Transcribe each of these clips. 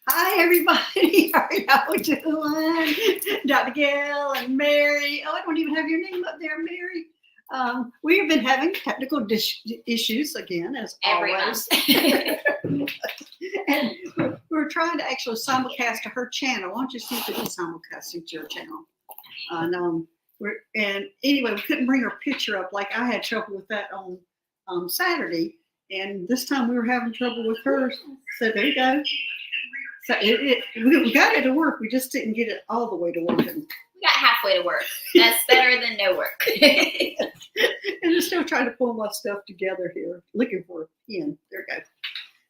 Hi, everybody. How are y'all doing? Dr. Gail and Mary. Oh, I don't even have your name up there, Mary. We have been having technical issues again, as Every always. month. And we're trying to actually simulcast to her channel. Why don't you see if it is simulcasting to your channel? And anyway, we couldn't bring her picture up. Like I had trouble with that on Saturday, and this time we were having trouble with hers. So there you go. So we got it to work. We just didn't get it all the way to working. We got halfway to work. That's better than no work. And I'm still trying to pull my stuff together here, looking for a pen. There we go.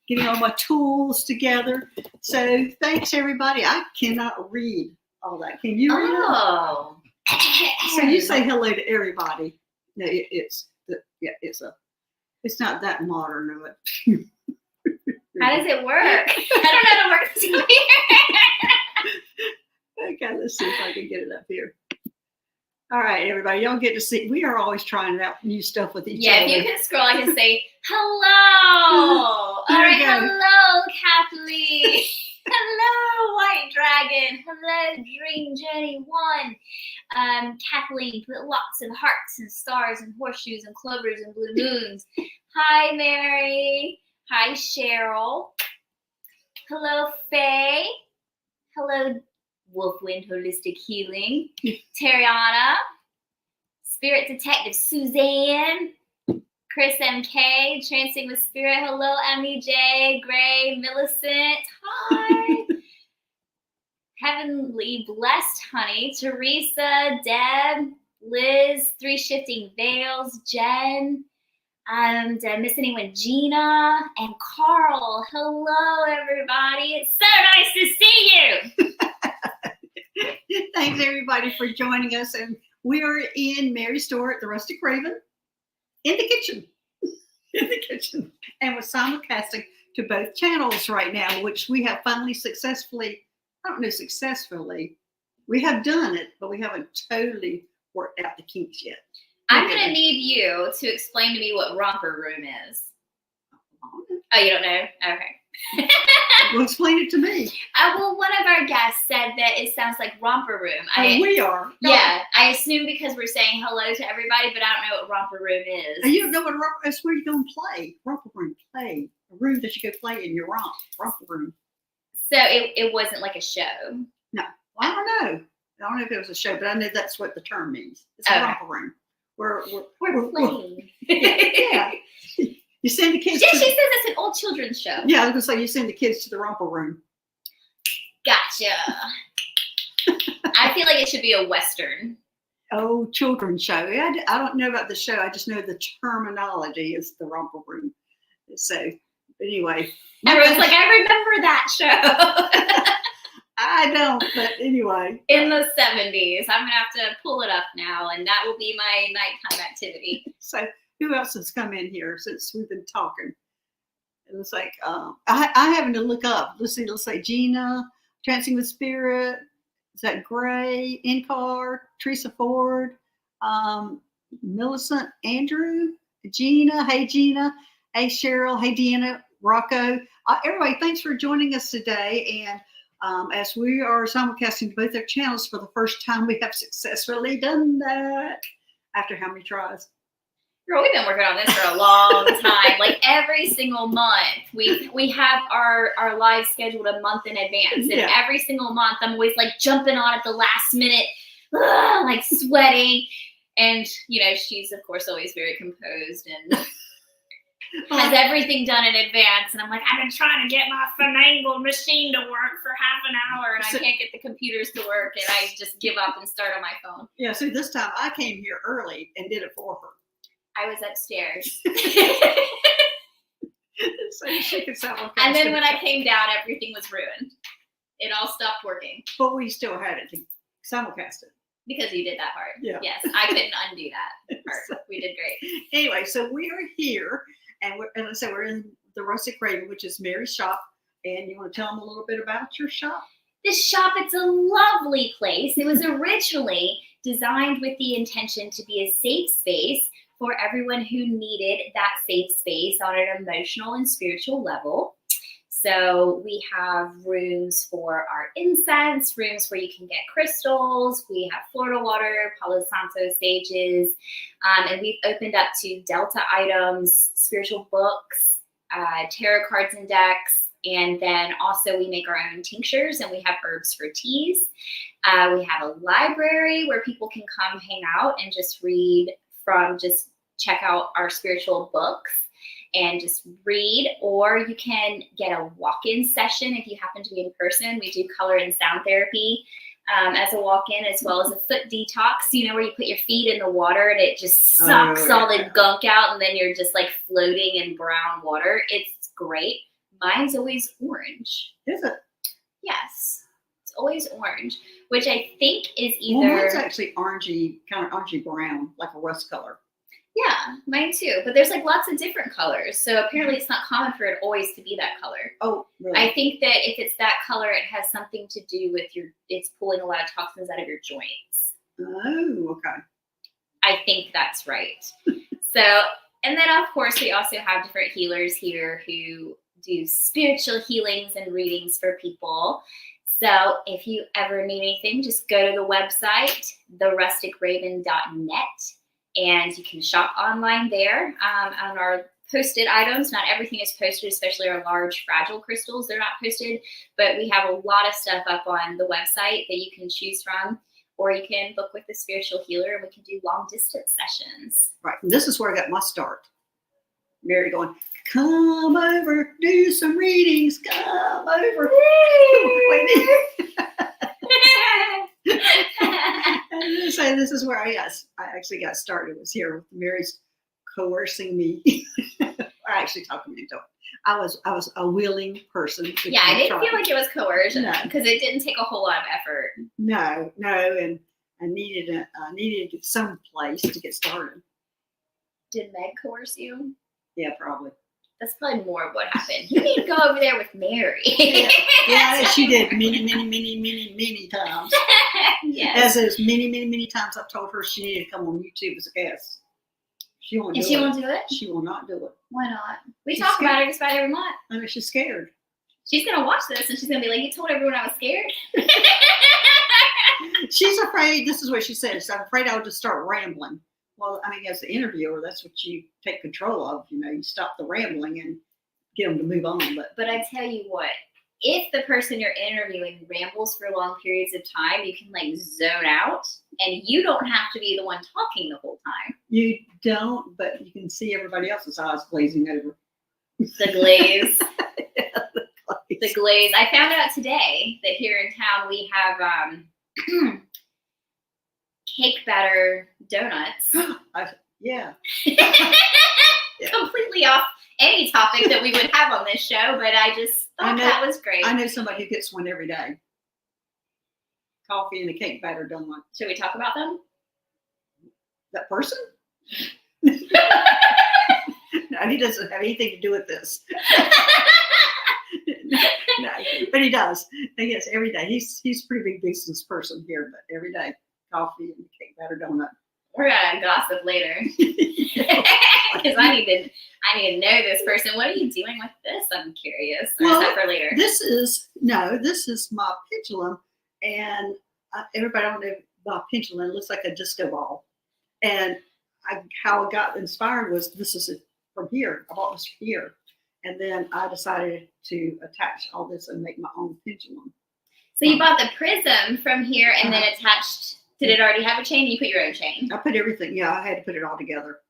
Getting all my tools together. So thanks, everybody. I cannot read all that. Can you read it? So you say hello to everybody. No, it's not that modern of it. How does it work? I don't know how to work this computer. Okay, let's see if I can get it up here. All right, everybody, y'all get to see. We are always trying out new stuff with each other. Yeah, if you can scroll, I can say hello. All right, hello, Kathleen. Hello, White Dragon. Hello, Dream Journey 1. Kathleen put lots of hearts and stars and horseshoes and clovers and blue moons. Hi, Mary. Hi, Cheryl. Hello, Faye. Hello, Wolfwind Holistic Healing. Tariana. Spirit Detective Suzanne. Chris MK. Trancing with Spirit. Hello, Emmy J. Gray. Millicent. Hi. Heavenly Blessed Honey. Teresa. Deb. Liz. 3 Shifting Veils. Jen. And miss anyone? Gina and Carl. Hello, everybody. It's so nice to see you. Thanks, everybody, for joining us. And we are in Mary's store at the Rustic Raven in the kitchen. In the kitchen. And we're simulcasting to both channels right now, which we have finally successfully, I don't know successfully, we have done it, but we haven't totally worked out the kinks yet. I'm going to need you to explain to me what romper room is. Oh, you don't know? Okay. Well, explain it to me. Well, one of our guests said that it sounds like romper room. We are. Yeah, I assume because we're saying hello to everybody, but I don't know what romper room is. And you don't know what a romper, that's where you go and play. Romper room, play. A room that you go play in your romper room. So it wasn't like a show? No. Well, I don't know. I don't know if it was a show, but I know that's what the term means. It's a romper room. We're playing. Yeah. You send the kids. Yeah, she says it's an old children's show. Yeah, I was gonna say you send the kids to the romper room. Gotcha. I feel like it should be a Western. Oh, children's show. Yeah, I don't know about the show. I just know the terminology is the romper room. So, anyway. Everyone's like, I remember that show. I don't, but anyway. In the 70s. I'm going to have to pull it up now, and that will be my nighttime activity. So who else has come in here since we've been talking? It looks like I having to look up. Let's see, let's say Gina, Trancing with Spirit. Is that Gray, Incar, Teresa Ford, Millicent, Andrew, Gina. Hey, Gina. Hey, Cheryl. Hey, Deanna, Rocco. Everybody, thanks for joining us today. And as we are simulcasting both their channels for the first time, we have successfully done that. After how many tries? Girl, we've been working on this for a long time. Like every single month, we have our live scheduled a month in advance. And every single month, I'm always like jumping on at the last minute, like sweating. And, you know, she's, of course, always very composed and has everything done in advance. And I'm like, I've been trying to get my finagled machine to work for half an hour, and I can't get the computers to work, and I just give up and start on my phone. Yeah, so this time I came here early and did it for her. I was upstairs. So she could simulcast. And then when I came down, everything was ruined. It all stopped working. But we still had it to simulcast it. Because you did that part. Yeah. Yes, I couldn't undo that part. We did great. Anyway, so we are here, and let's say we're in the Rustic Raven, which is Mary's shop. And you want to tell them a little bit about your shop? This shop, it's a lovely place. It was originally designed with the intention to be a safe space for everyone who needed that safe space on an emotional and spiritual level. So we have rooms for our incense, rooms where you can get crystals. We have Florida water, Palo Santo sages, and we've opened up to Delta items, spiritual books, tarot cards and decks, and then also we make our own tinctures and we have herbs for teas. We have a library where people can come hang out and just just check out our spiritual books and just read, or you can get a walk-in session if you happen to be in person. We do color and sound therapy as a walk-in, as well as a foot detox, where you put your feet in the water and it just sucks all the gunk out, and then you're just like floating in brown water. It's great. Mine's always orange. Is it? Yes. It's always orange, which I think is either... Well, mine's actually orangey, kind of orangey brown, like a rust color. Yeah, mine too. But there's like lots of different colors. So apparently it's not common for it always to be that color. Oh, really? I think that if it's that color, it has something to do with it's pulling a lot of toxins out of your joints. Oh, okay. I think that's right. So, and then of course we also have different healers here who do spiritual healings and readings for people. So if you ever need anything, just go to the website, therusticraven.net. And you can shop online there on our posted items. Not everything is posted, especially our large fragile crystals. They're not posted, but we have a lot of stuff up on the website that you can choose from, or you can book with the spiritual healer and we can do long distance sessions. Right. And this is where I got my start. Mary going, come over, do some readings, come over. And say this is where I actually got started. Was here with Mary's coercing me. I actually talking me into it. I was a willing person. Yeah, I didn't feel like it was coercion because it didn't take a whole lot of effort. No, and I needed to get some place to get started. Did Meg coerce you? Yeah, probably. That's probably more of what happened. You need to go over there with Mary. Yeah, she did many times. Yes. As there's many times I've told her she needed to come on YouTube as a guest. She won't do it. She won't do it? She will not do it. Why not? We talk about it just about every month. I mean, she's scared. She's going to watch this and she's going to be like, you told everyone I was scared? She's afraid. This is what she says. I'm afraid I would just start rambling. Well, I mean, as the interviewer, that's what you take control of. You stop the rambling and get them to move on. But I tell you what, if the person you're interviewing rambles for long periods of time, you can like zone out and you don't have to be the one talking the whole time. You don't, but you can see everybody else's eyes glazing over. The glaze. Yeah, the glaze. The glaze. I found out today that here in town we have cake batter donuts. Yeah. Completely off any topic that we would have on this show, but I just thought that was great. I know somebody who gets one every day. Coffee and a cake batter donut. Should we talk about them? That person? No, he doesn't have anything to do with this. No, but he does. I guess every day. He's a pretty big business person here, but every day, coffee and cake batter donut. We're gonna gossip later because I need to know this person. What are you doing with this? I'm curious. Or is that for later? This is my pendulum, and everybody don't know my pendulum. It looks like a disco ball, and how I got inspired was this is from here. I bought this from here, and then I decided to attach all this and make my own pendulum. So you bought the prism from here and then attached. Did it already have a chain? You put your own chain? I put everything. Yeah, I had to put it all together.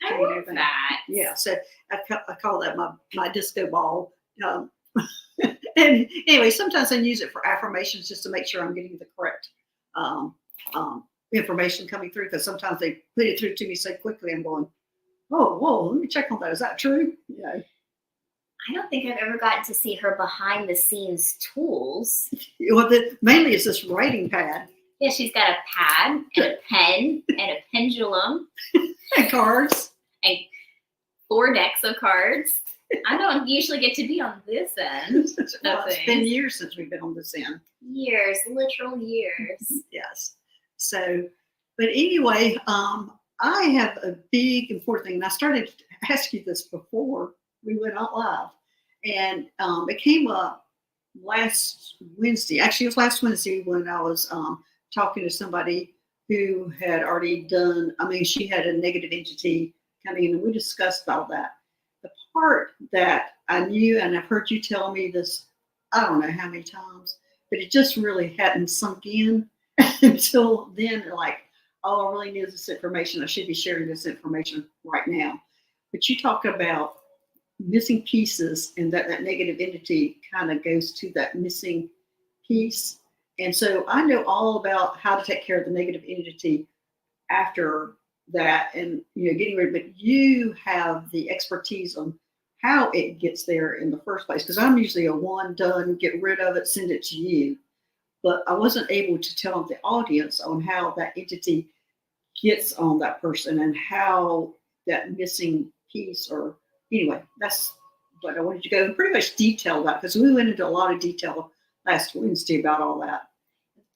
I love that. Yeah, so I call that my disco ball. And anyway, sometimes I use it for affirmations just to make sure I'm getting the correct information coming through, because sometimes they put it through to me so quickly. I'm going, oh, whoa, let me check on that. Is that true? Yeah. I don't think I've ever gotten to see her behind the scenes tools. Well, mainly it's this writing pad. Yeah, she's got a pad and a pen and a pendulum. And cards. And 4 decks of cards. I don't usually get to be on this end. Well, it's been years since we've been on this end. Years, literal years. Yes. So, but anyway, I have a big important thing, and I started to ask you this before we went out live, And it came up last Wednesday. Actually, it was last Wednesday when I was talking to somebody who had already done, I mean, she had a negative entity coming in, and we discussed all that. The part that I knew, and I've heard you tell me this, I don't know how many times, but it just really hadn't sunk in until then. Like, oh, I really need this information. I should be sharing this information right now. But you talk about missing pieces, and that negative entity kind of goes to that missing piece. And so I know all about how to take care of the negative entity after that, and getting rid of it. But you have the expertise on how it gets there in the first place, because I'm usually a one done, get rid of it, send it to you. But I wasn't able to tell the audience on how that entity gets on that person and how that missing piece, or anyway, that's what I wanted to go and pretty much detail that, because we went into a lot of detail last Wednesday about all that.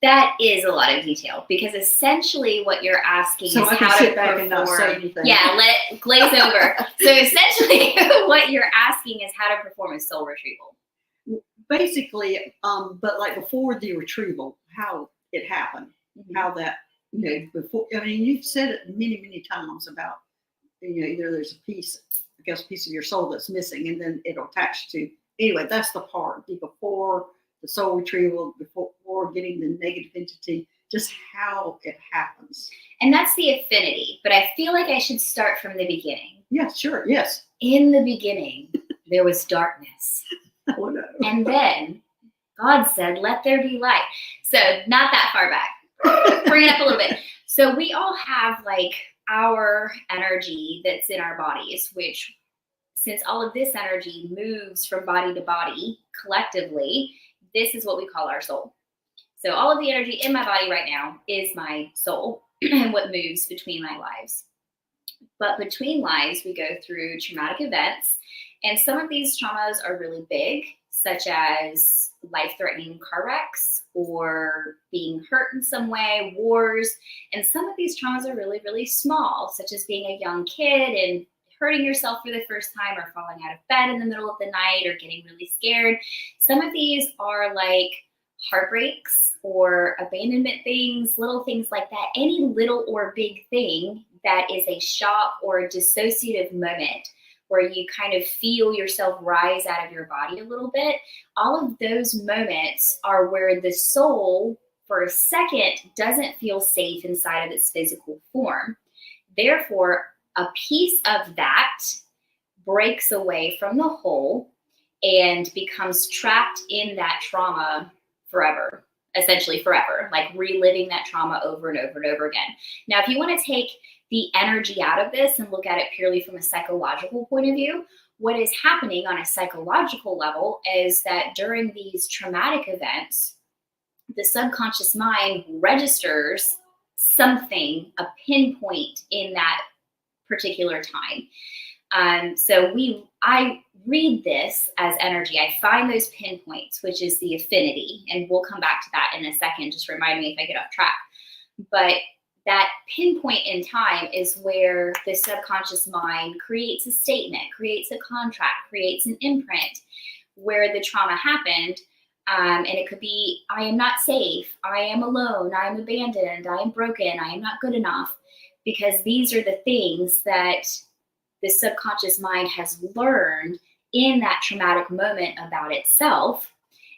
That is a lot of detail, because essentially what you're asking So is I can how sit to back perform. and not say anything. Yeah, let it glaze over. So essentially what you're asking is how to perform a soul retrieval. Basically, but like before the retrieval, how it happened, how that, before, I mean, you've said it many, many times about, either there's a piece of your soul that's missing, and then it'll attach to, anyway, that's the part, before the soul retrieval, before getting the negative entity, just how it happens. And that's the affinity, but I feel like I should start from the beginning. Yeah, sure, yes. In the beginning, there was darkness. Oh, no. And then God said, let there be light. So not that far back. Bring it up a little bit. So we all have like our energy that's in our bodies, which, since all of this energy moves from body to body collectively, this is what we call our soul. So all of the energy in my body right now is my soul and what moves between my lives. But between lives, we go through traumatic events, and some of these traumas are really big, such as life-threatening car wrecks or being hurt in some way, wars. And some of these traumas are really, really small, such as being a young kid and hurting yourself for the first time, or falling out of bed in the middle of the night, or getting really scared. Some of these are like heartbreaks or abandonment things, little things like that. Any little or big thing that is a shock or a dissociative moment where you kind of feel yourself rise out of your body a little bit, all of those moments are where the soul, for a second, doesn't feel safe inside of its physical form. Therefore, a piece of that breaks away from the whole and becomes trapped in that trauma forever, essentially forever, like reliving that trauma over and over and over again. Now, if you want to take the energy out of this and look at it purely from a psychological point of view, what is happening on a psychological level is that during these traumatic events, the subconscious mind registers something, a pinpoint in that particular time. So I read this as energy. I find those pinpoints, which is the affinity, and we'll come back to that in a second. Just remind me if I get off track. But that pinpoint in time is where the subconscious mind creates a statement, creates a contract, creates an imprint where the trauma happened. And it could be, I am not safe, I am alone, I am abandoned, I am broken, I am not good enough, because these are the things that the subconscious mind has learned in that traumatic moment about itself.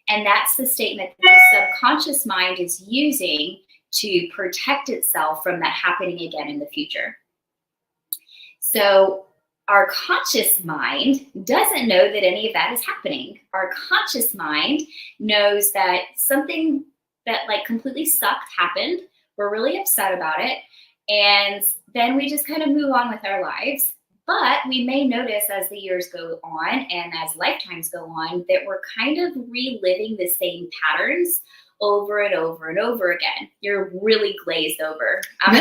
And that's the statement that the subconscious mind is using to protect itself from that happening again in the future. So our conscious mind doesn't know that any of that is happening. Our conscious mind knows that something that like completely sucked happened. We're really upset about it. And then we just kind of move on with our lives. But we may notice as the years go on and as lifetimes go on that we're kind of reliving the same patterns over and over and over again. You're really glazed over. I'm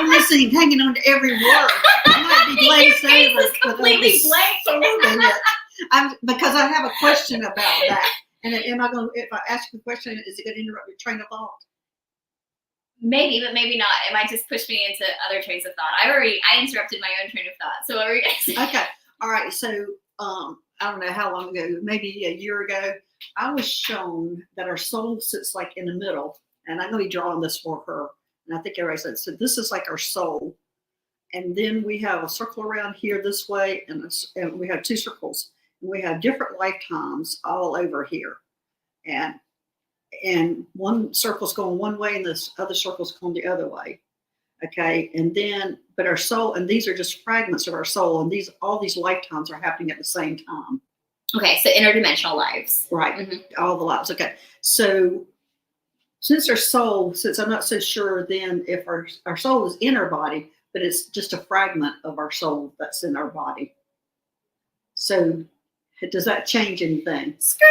listening, hanging on to every word. I might be glazed over. Your face is completely blank. Because I have a question about that. And if I ask you a question, is it going to interrupt your train of thought? Maybe, but maybe not. It might just push me into other trains of thought. I interrupted my own train of thought. So what were you guys saying? Okay. All right. So I don't know how long ago, maybe a year ago, I was shown that our soul sits like in the middle. And I'm going to be drawing this for her. And I think everybody said, so this is like our soul. And then we have a circle around here this way, and we have two circles. And we have different lifetimes all over here. And one circle's going one way and this other circle's going the other way. Okay. And then, but our soul, and these are just fragments of our soul, and all these lifetimes are happening at the same time. Okay. So interdimensional lives. Right. Mm-hmm. All the lives. Okay. So since I'm not so sure then if our soul is in our body, but it's just a fragment of our soul that's in our body. So does that change anything? Skirt.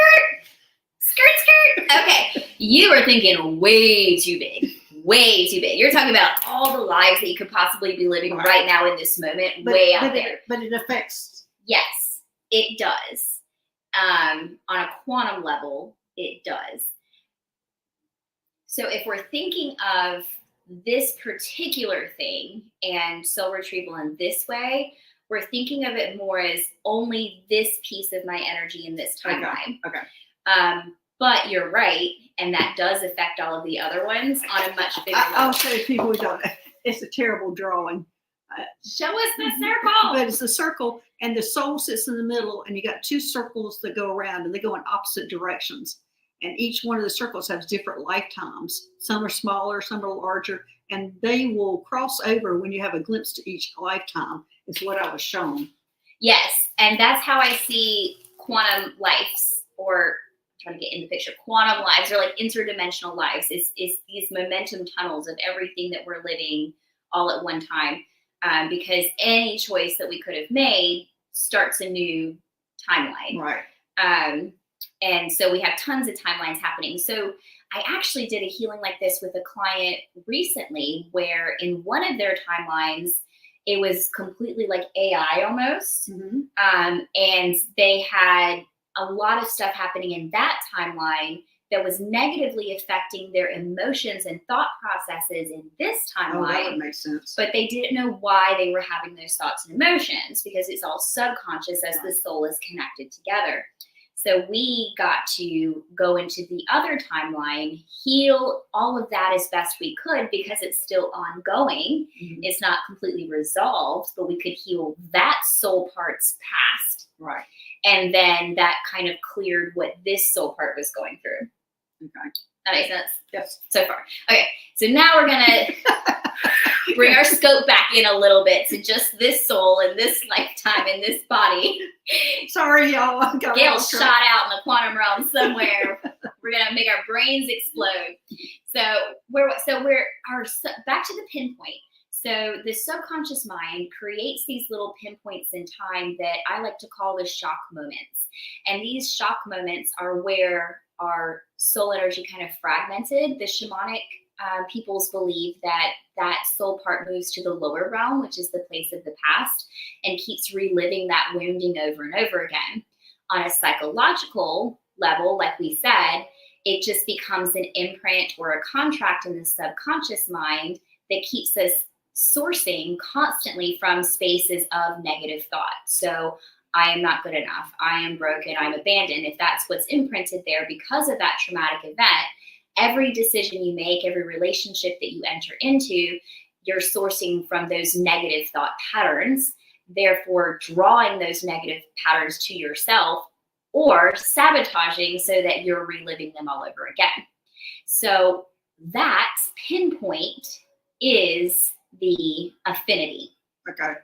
Okay. You are thinking way too big. Way too big. You're talking about all the lives that you could possibly be living right now in this moment, way out there. But it affects. Yes, it does. On a quantum level, it does. So if we're thinking of this particular thing and soul retrieval in this way, we're thinking of it more as only this piece of my energy in this timeline. Okay. But you're right, and that does affect all of the other ones on a much bigger level. I'll show people who don't. It's a terrible drawing. Show us the circle. But it's a circle, and the soul sits in the middle, and you got two circles that go around, and they go in opposite directions. And each one of the circles has different lifetimes. Some are smaller, some are larger, and they will cross over when you have a glimpse to each lifetime, is what I was shown. Yes, and that's how I see quantum lives, or trying to get in the picture. Quantum lives are like interdimensional lives. It's these momentum tunnels of everything that we're living all at one time, because any choice that we could have made starts a new timeline. Right. And so we have tons of timelines happening. So I actually did a healing like this with a client recently, where in one of their timelines, it was completely like AI almost. Mm-hmm. And they had a lot of stuff happening in that timeline that was negatively affecting their emotions and thought processes in this timeline. Oh, that would make sense. But they didn't know why they were having those thoughts and emotions, because it's all subconscious as the soul is connected together. So we got to go into the other timeline, heal all of that as best we could, because it's still ongoing. Mm-hmm. It's not completely resolved, but we could heal that soul part's past. Right. And then that kind of cleared what this soul part was going through. Okay. That makes sense? Yes. So far. Okay. So now we're going to bring our scope back in a little bit to just this soul and this lifetime in this body. Sorry, y'all. Gail's shot out in the quantum realm somewhere. We're going to make our brains explode. So we're back to the pinpoint. So the subconscious mind creates these little pinpoints in time that I like to call the shock moments. And these shock moments are where our soul energy kind of fragmented. The shamanic peoples believe that soul part moves to the lower realm, which is the place of the past, and keeps reliving that wounding over and over again. On a psychological level, like we said, it just becomes an imprint or a contract in the subconscious mind that keeps us sourcing constantly from spaces of negative thought. So I am not good enough. I am broken. I'm abandoned. If that's what's imprinted there because of that traumatic event, every decision you make, every relationship that you enter into, you're sourcing from those negative thought patterns, therefore drawing those negative patterns to yourself or sabotaging so that you're reliving them all over again. So that pinpoint is the affinity. Okay.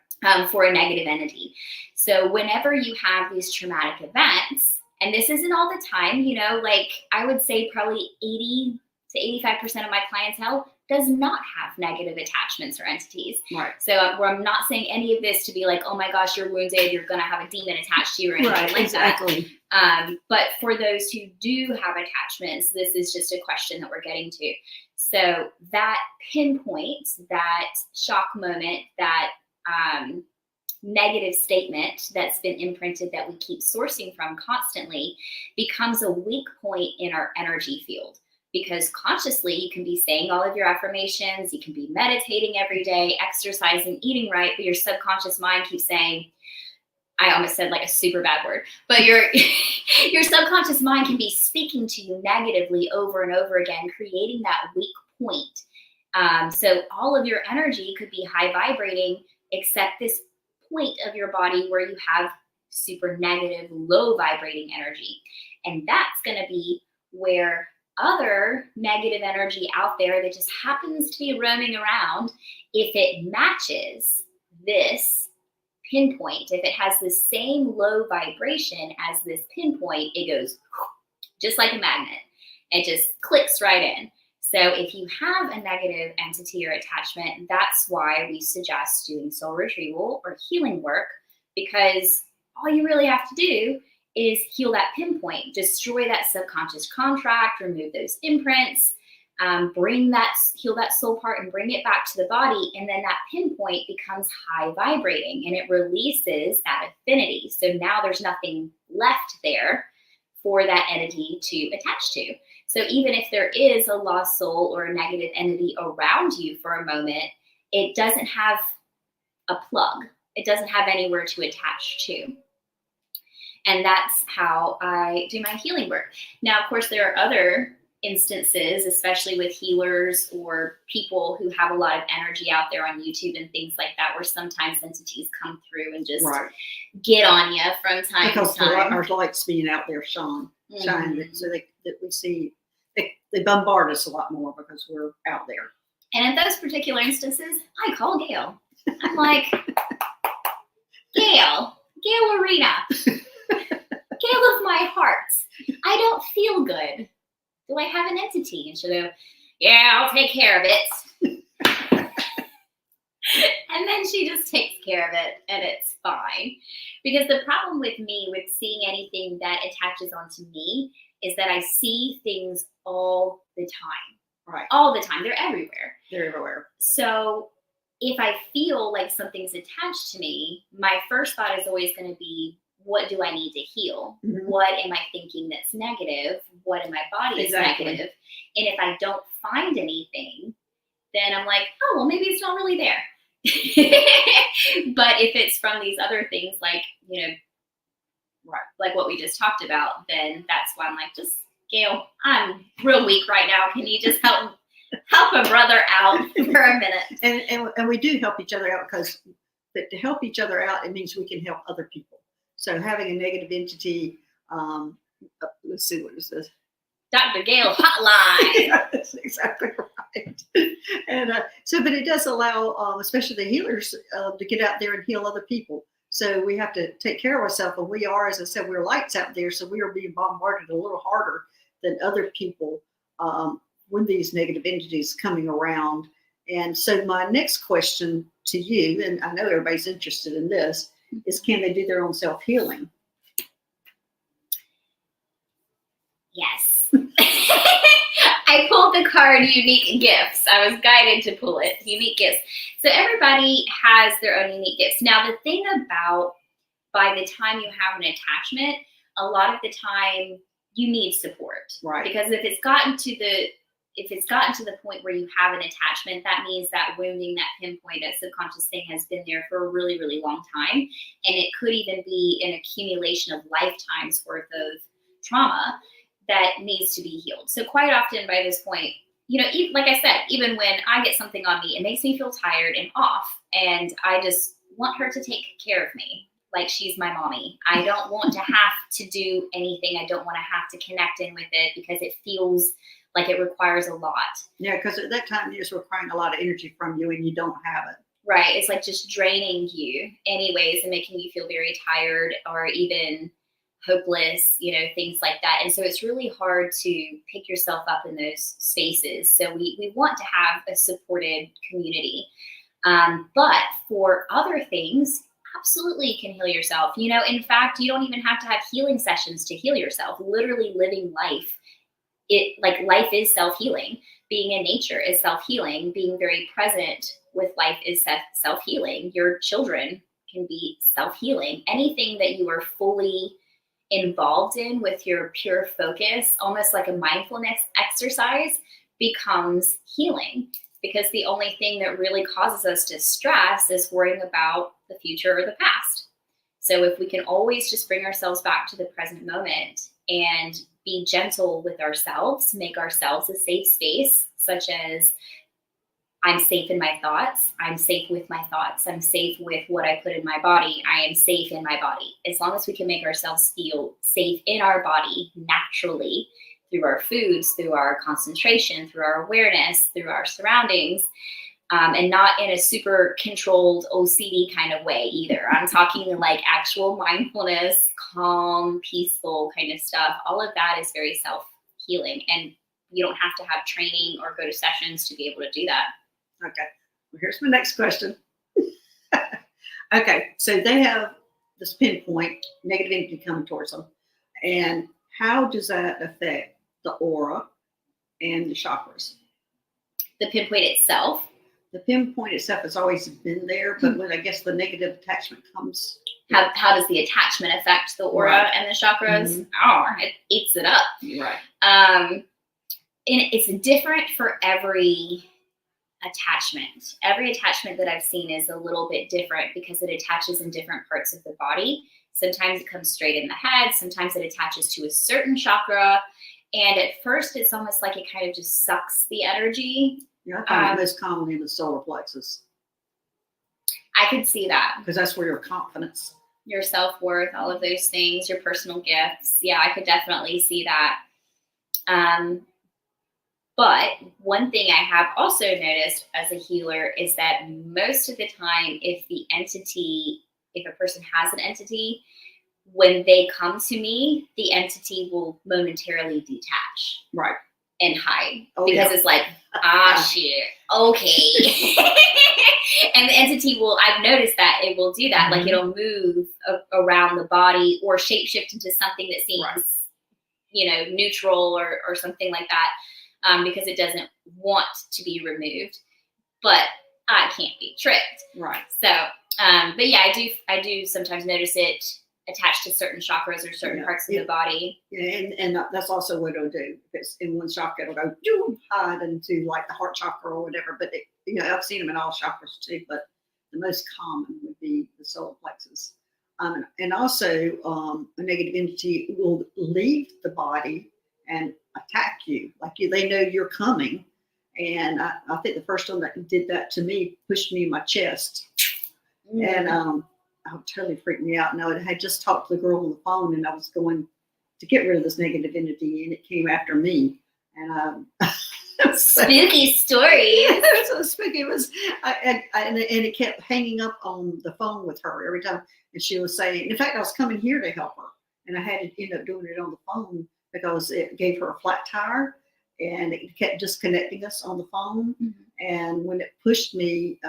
For a negative entity. So whenever you have these traumatic events, and this isn't all the time, like I would say probably 80 to 85% of my clientele does not have negative attachments or entities. Right. So I'm not saying any of this to be like, oh my gosh, you're wounded, you're going to have a demon attached to you or anything like exactly. that. But for those who do have attachments, this is just a question that we're getting to. So that pinpoint, that shock moment, that negative statement that's been imprinted that we keep sourcing from constantly becomes a weak point in our energy field, because consciously you can be saying all of your affirmations, you can be meditating every day, exercising, eating right, but your subconscious mind keeps saying, I almost said like a super bad word, but your your subconscious mind can be speaking to you negatively over and over again, creating that weak point. So all of your energy could be high vibrating, except this point of your body where you have super negative, low vibrating energy. And that's going to be where other negative energy out there that just happens to be roaming around, if it matches this pinpoint, if it has the same low vibration as this pinpoint, it goes just like a magnet. It just clicks right in. So if you have a negative entity or attachment, that's why we suggest doing soul retrieval or healing work, because all you really have to do is heal that pinpoint, destroy that subconscious contract, remove those imprints, heal that soul part and bring it back to the body. And then that pinpoint becomes high vibrating and it releases that affinity. So now there's nothing left there for that entity to attach to. So even if there is a lost soul or a negative entity around you for a moment, it doesn't have a plug. It doesn't have anywhere to attach to. And that's how I do my healing work. Now, of course, there are other instances, especially with healers or people who have a lot of energy out there on YouTube and things like that, where sometimes entities come through and just get on you from time to time. Our lights being out there shining, so that we see, they bombard us a lot more because we're out there. And in those particular instances, I call Gail. I'm like, Gail Arena, Gail of my heart, I don't feel good. Do I have an entity? And she'll go, yeah, I'll take care of it. And then she just takes care of it and it's fine. Because the problem with me, with seeing anything that attaches onto me, is that I see things all the time. Right. All the time. They're everywhere. They're everywhere. So if I feel like something's attached to me, my first thought is always going to be, what do I need to heal? Mm-hmm. What am I thinking that's negative? What in my body is negative? And if I don't find anything, then I'm like, oh, well, maybe it's not really there. But if it's from these other things, like, like what we just talked about, then that's why I'm like, just, Gail, I'm real weak right now. Can you just help a brother out for a minute? And we do help each other out, but to help each other out, it means we can help other people. So having a negative entity, let's see, what is this? Dr. Gail Hotline. That's exactly right. And but it does allow, especially the healers, to get out there and heal other people. So we have to take care of ourselves. And we are, as I said, we're lights out there. So we are being bombarded a little harder than other people when these negative entities coming around. And so my next question to you, and I know everybody's interested in this, is can they do their own self-healing? Yes. I pulled the card Unique Gifts. I was guided to pull it, Unique Gifts. So everybody has their own unique gifts. Now, the thing about, by the time you have an attachment, a lot of the time you need support. Right. Because if it's gotten to the point where you have an attachment, that means that wounding, that pinpoint, that subconscious thing has been there for a really, really long time. And it could even be an accumulation of lifetimes worth of trauma that needs to be healed. So quite often by this point, like I said, even when I get something on me, it makes me feel tired and off. And I just want her to take care of me like she's my mommy. I don't want to have to do anything. I don't want to have to connect in with it because it feels like it requires a lot. Yeah, because at that time, you're just requiring a lot of energy from you and you don't have it. Right. It's like just draining you anyways and making you feel very tired or even hopeless, things like that. And so it's really hard to pick yourself up in those spaces. So we want to have a supported community. But for other things, absolutely you can heal yourself. In fact, you don't even have to have healing sessions to heal yourself. Literally living life. Life is self-healing. Being in nature is self-healing. Being very present with life is self-healing. Your children can be self-healing. Anything that you are fully involved in with your pure focus, almost like a mindfulness exercise, becomes healing, because the only thing that really causes us to stress is worrying about the future or the past. So if we can always just bring ourselves back to the present moment and be gentle with ourselves, make ourselves a safe space, such as I'm safe in my thoughts. I'm safe with my thoughts. I'm safe with what I put in my body. I am safe in my body. As long as we can make ourselves feel safe in our body naturally through our foods, through our concentration, through our awareness, through our surroundings, and not in a super controlled OCD kind of way either. I'm talking like actual mindfulness, calm, peaceful kind of stuff. All of that is very self-healing, and you don't have to have training or go to sessions to be able to do that. Okay. Well, here's my next question. Okay. So they have this pinpoint, negative energy coming towards them. And how does that affect the aura and the chakras? The pinpoint itself. The pinpoint itself has always been there, but when I guess the negative attachment comes. How does the attachment affect the aura and the chakras? Oh, it eats it up. Right. And it's different for every attachment. Every attachment that I've seen is a little bit different because it attaches in different parts of the body. Sometimes it comes straight in the head. Sometimes it attaches to a certain chakra. And at first, it's almost like it kind of just sucks the energy. Yeah, I find it most commonly in the solar plexus. I could see that. Because that's where your confidence. Your self-worth, all of those things, your personal gifts. Yeah, I could definitely see that. But one thing I have also noticed as a healer is that most of the time, if a person has an entity, when they come to me, the entity will momentarily detach. Right. And hide. Oh, because it's like, shit, okay. And the entity I've noticed that it will do that. Like it'll move around the body or shapeshift into something that seems, neutral or something like that. Because it doesn't want to be removed, but I can't be tricked. Right. So, but yeah, I do sometimes notice it attached to certain chakras or certain parts of the body. Yeah, and that's also what it'll do. If it's in one chakra, it'll go hide into like the heart chakra or whatever. But I've seen them in all chakras too. But the most common would be the solar plexus. And also, a negative entity will leave the body and attack you. Like they know you're coming. And I think the first one that did that to me pushed me in my chest. And totally freaked me out. No, I had just talked to the girl on the phone, and I was going to get rid of this negative entity, and it came after me. And spooky stories. It was so spooky. It was, and it kept hanging up on the phone with her every time. And she was saying, in fact, I was coming here to help her, and I had to end up doing it on the phone because it gave her a flat tire, and it kept disconnecting us on the phone. And when it pushed me,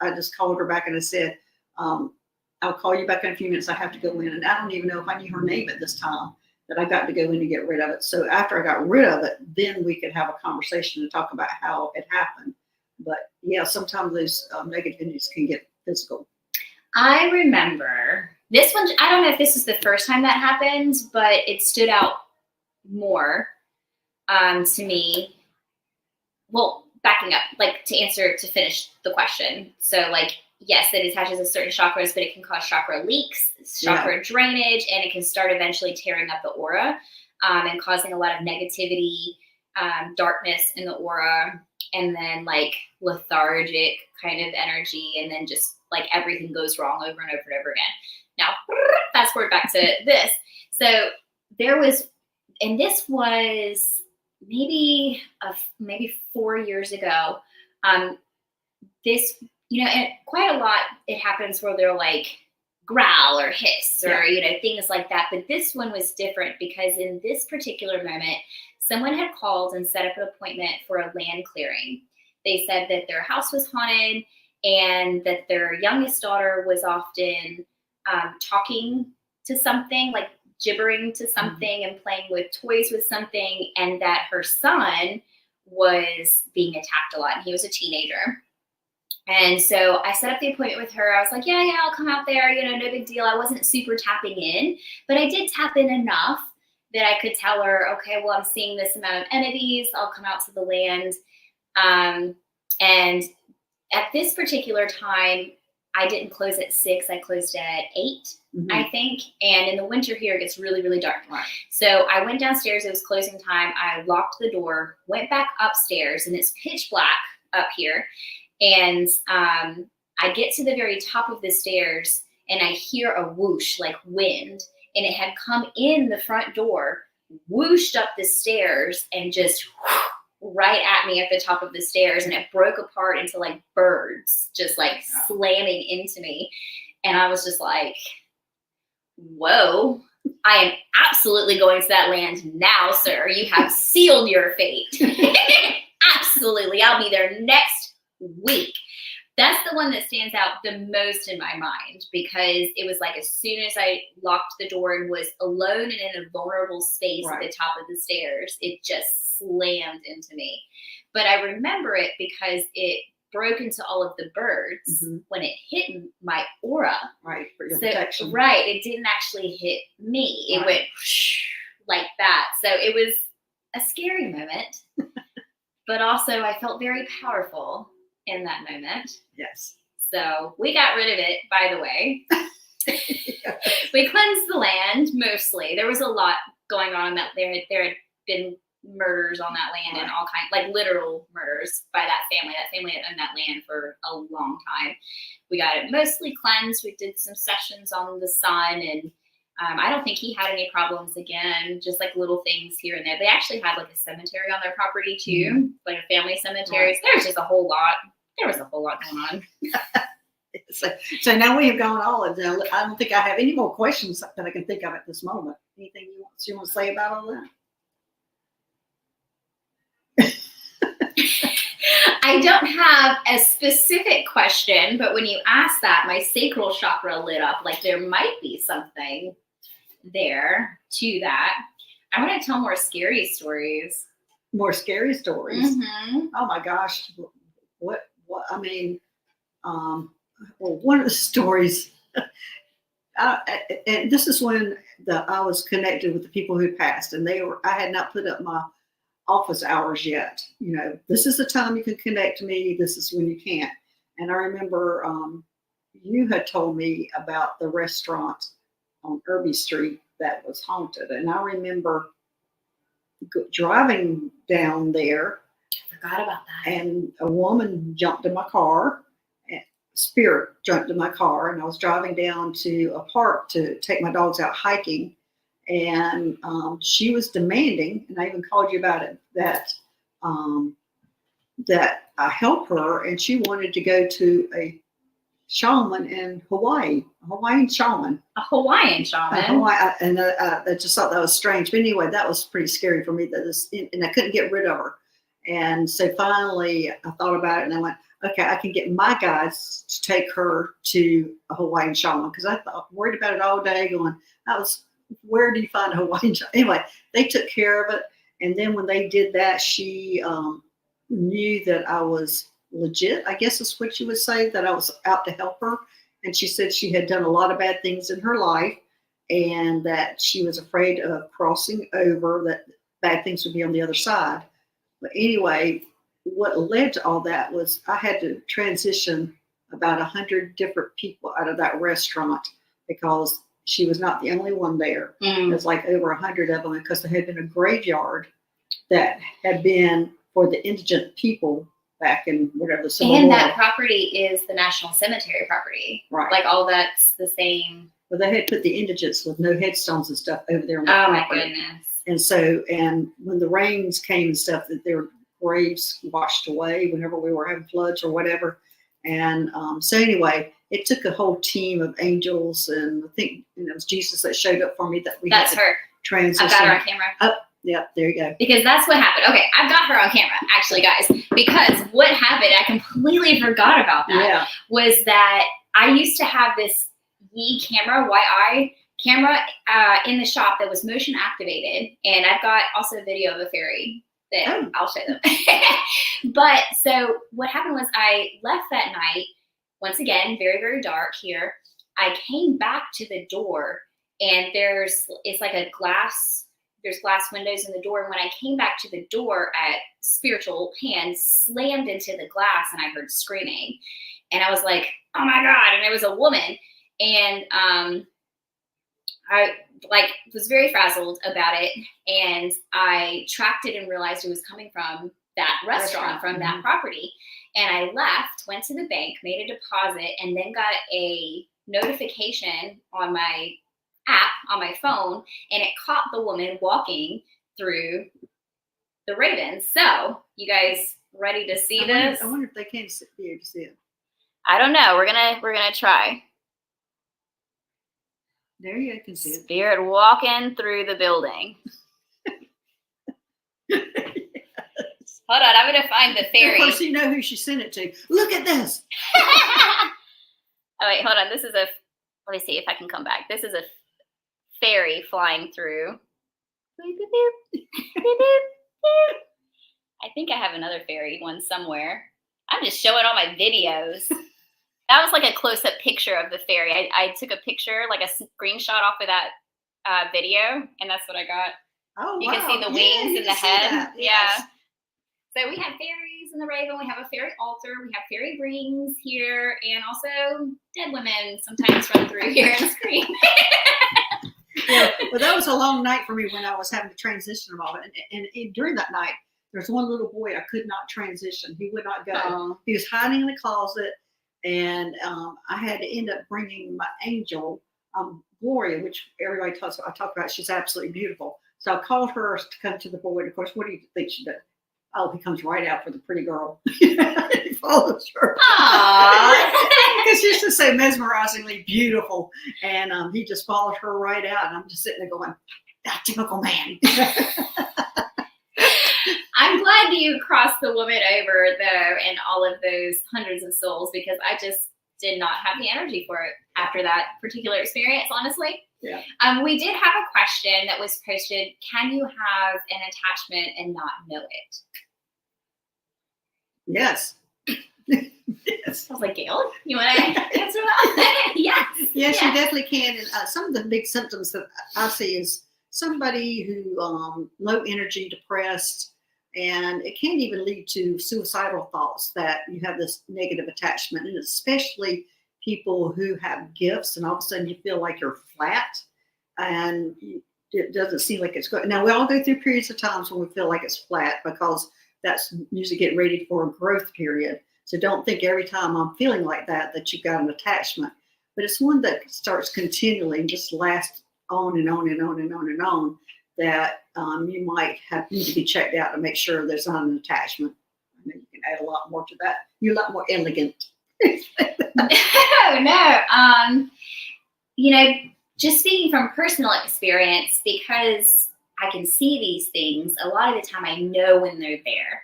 I just called her back and I said, I'll call you back in a few minutes. I have to go in. And I don't even know if I knew her name at this time, that I got to go in and get rid of it. So after I got rid of it, then we could have a conversation and talk about how it happened. But yeah, sometimes those negative entities can get physical. I remember this one. I don't know if this is the first time that happened, but it stood out more to me. Well, backing up, like to finish the question. So like, yes, it attaches to certain chakras, but it can cause chakra leaks, chakra drainage, and it can start eventually tearing up the aura and causing a lot of negativity, darkness in the aura, and then like lethargic kind of energy, and then just like everything goes wrong over and over and over again. Now, fast forward back to this. So there was, and this was maybe 4 years ago. This, and quite a lot, it happens where they'll like growl or hiss or, things like that. But this one was different because in this particular moment, someone had called and set up an appointment for a land clearing. They said that their house was haunted and that their youngest daughter was often talking to something, like gibbering to something and playing with toys with something, and that her son was being attacked a lot. And he was a teenager. And so I set up the appointment with her. I was like, yeah, I'll come out there. No big deal. I wasn't super tapping in, but I did tap in enough that I could tell her, okay, well, I'm seeing this amount of entities. I'll come out to the land. And at this particular time, I didn't close at 6. I closed at 8, Mhm. I think. And in the winter here, it gets really, really dark. Right. So I went downstairs. It was closing time. I locked the door, went back upstairs, and it's pitch black up here. And I get to the very top of the stairs, and I hear a whoosh, like wind. And it had come in the front door, whooshed up the stairs, and just right at me at the top of the stairs, and it broke apart into like birds just like slamming into me. And I was just like, whoa, I am absolutely going to that land now, sir. You have sealed your fate. Absolutely. I'll be there next week. That's the one that stands out the most in my mind, because it was like as soon as I locked the door and was alone and in a vulnerable space at the top of the stairs, it just slammed into me. But I remember it because it broke into all of the birds when it hit my aura. Right, for your protection. Right, it didn't actually hit me. It went whoosh, like that. So it was a scary moment, but also I felt very powerful in that moment. Yes. So we got rid of it, by the way. We cleansed the land mostly. There was a lot going on that there had been murders on that land and all kinds, like literal murders by that family. That family had owned that land for a long time. We got it mostly cleansed. We did some sessions on the sun, and I don't think he had any problems again, just like little things here and there. They actually had like a cemetery on their property too, like a family cemetery. Right. So there was just a whole lot. There was a whole lot going on. So now we have gone all of them. I don't think I have any more questions that I can think of at this moment. Anything you want to say about all that? I don't have a specific question, but when you asked that, my sacral chakra lit up. Like there might be something there to that. I want to tell more scary stories. More scary stories? Mm-hmm. Oh my gosh. What, I mean, well, one of the stories, and this is when I was connected with the people who passed, and I had not put up my office hours yet. You know, this is the time you can connect to me. This is when you can't. And I remember you had told me about the restaurant on Irby Street that was haunted. And I remember driving down there. I forgot about that. And a woman jumped in my car. Spirit jumped in my car, and I was driving down to a park to take my dogs out hiking. And she was demanding, and I even called you about it, that I help her, and she wanted to go to a shaman in Hawaii, a Hawaiian shaman. A Hawaiian shaman? And I just thought that was strange. But anyway, that was pretty scary for me, and I couldn't get rid of her. And so finally I thought about it, and I went, okay, I can get my guys to take her to a Hawaiian shaman, because I worried about it all day going, where do you find a Hawaiian shaman? Anyway, they took care of it. And then when they did that, she knew that I was legit, I guess is what you would say, that I was out to help her. And she said she had done a lot of bad things in her life, and that she was afraid of crossing over, that bad things would be on the other side. But anyway, what led to all that was I had to transition about 100 different people out of that restaurant, because she was not the only one there. There's like over 100 of them, because there had been a graveyard that had been for the indigent people back in whatever the Civil War. And that property is the National Cemetery property. Right. Like all that's the same. But they had put the indigents with no headstones and stuff over there on the my property. goodness. And so, and when the rains came and stuff, that their graves washed away whenever we were having floods or whatever. And so anyway, it took a whole team of angels, and I think it was Jesus that showed up for me, that we That's had to her. transition. I've got her on camera. Oh, yeah, there you go. Because that's what happened. Okay, I've got her on camera, actually, guys. Because what happened, I completely forgot about that, was that I used to have this YI camera, Y-I camera in the shop that was motion activated. And I've got also a video of a fairy that I'll show them. But so what happened was I left that night, once again, very, very dark here. I came back to the door, and there's glass windows in the door. And when I came back to the door, a spiritual hand slammed into the glass, and I heard screaming. And I was like, oh my God. And it was a woman. And I like was very frazzled about it. And I tracked it and realized it was coming from that restaurant, from that property. And I left, went to the bank, made a deposit, and then got a notification on my app on my phone, and it caught the woman walking through the Ravens. So, you guys ready to see this? I wonder if they can be able to see it. I don't know. We're gonna try. There you can see it. Spirit walking through the building. Yes. Hold on, I'm gonna find the fairy. Of course, you know who she sent it to. Look at this. Oh wait, hold on. This is a. Let me see if I can come back. This is a fairy flying through. I think I have another fairy one somewhere. I'm just showing all my videos. That was like a close-up picture of the fairy. I took a picture, like a screenshot off of that video, and that's what I got. Oh, you wow. can see the wings and the head. Yes. Yeah. So we have fairies in the Raven. We have a fairy altar. We have fairy rings here, and also dead women sometimes run through here and scream. Yeah, well, that was a long night for me when I was having to transition them all. And during that night, there's one little boy I could not transition. He would not go. Oh. He was hiding in the closet, and I had to end up bringing my angel, Gloria, which everybody talks about. I talk about. She's absolutely beautiful. So I called her to come to the boy. And of course, what do you think she did? Oh, he comes right out for the pretty girl. He follows her. Aww. Because she's just so mesmerizingly beautiful. And he just followed her right out. And I'm just sitting there going, that typical man. I'm glad you crossed the woman over, though, and all of those hundreds of souls, because I just did not have the energy for it after that particular experience, honestly. Yeah. We did have a question that was posted. Can you have an attachment and not know it? Yes. Yes. I was like, Gail, you want to answer that? Yes. Yes, you definitely can. And some of the big symptoms that I see is somebody who low energy, depressed, and it can even lead to suicidal thoughts that you have this negative attachment, and especially people who have gifts, and all of a sudden you feel like you're flat, and it doesn't seem like it's good. Now we all go through periods of times when we feel like it's flat, because that's usually getting ready for a growth period. So don't think every time I'm feeling like that you've got an attachment. But it's one that starts continually and just lasts on and on and on and on and on, that you might need to be checked out to make sure there's not an attachment. I mean, you can add a lot more to that. You're a lot more elegant. No. Just speaking from personal experience, because I can see these things, a lot of the time I know when they're there.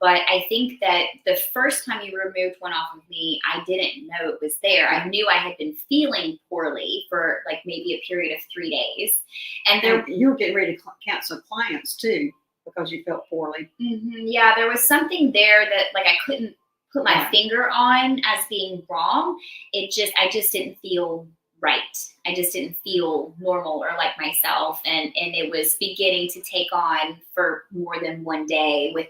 But I think that the first time you removed one off of me, I didn't know it was there. I knew I had been feeling poorly for like maybe a period of 3 days. And you were getting ready to cancel clients too, because you felt poorly. Mm-hmm, yeah, there was something there that like I couldn't put my finger on as being wrong. I just didn't feel right. I just didn't feel normal or like myself. And it was beginning to take on for more than 1 day with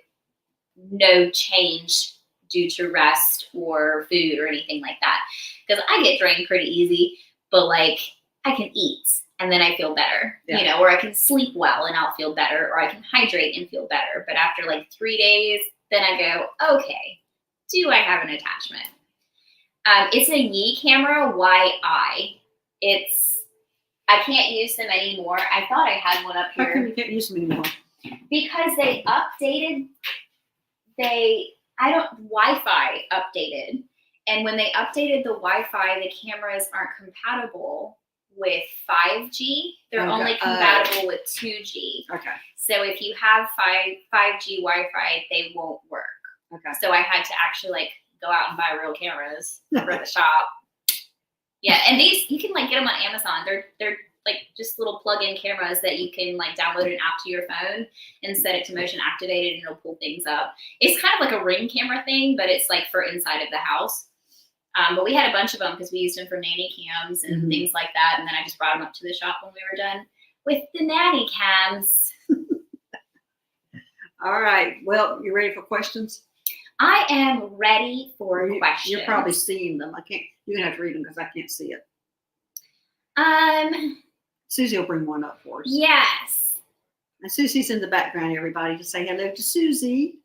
no change due to rest or food or anything like that. Because I get drained pretty easy, but like I can eat and then I feel better, or I can sleep well and I'll feel better, or I can hydrate and feel better. But after like 3 days, then I go, okay, do I have an attachment? It's a Yi camera, YI. I can't use them anymore. I thought I had one up here. How come you can't use them anymore? Because they updated. Wi-Fi updated. And when they updated the Wi-Fi, the cameras aren't compatible with 5G. They're only compatible with 2G. Okay. So if you have 5G Wi-Fi, they won't work. Okay. So I had to actually like go out and buy real cameras for the shop. Yeah, and these you can like get them on Amazon. They're like just little plug-in cameras that you can like download an app to your phone and set it to motion activated, and it'll pull things up. It's kind of like a Ring camera thing, but it's like for inside of the house. But we had a bunch of them because we used them for nanny cams and things like that. And then I just brought them up to the shop when we were done with the nanny cams. All right. Well, you ready for questions? I am ready for questions. You're probably seeing them. I can't. You're gonna have to read them because I can't see it. Susie will bring one up for us. Yes. And Susie's in the background. Everybody, just say hello to Susie.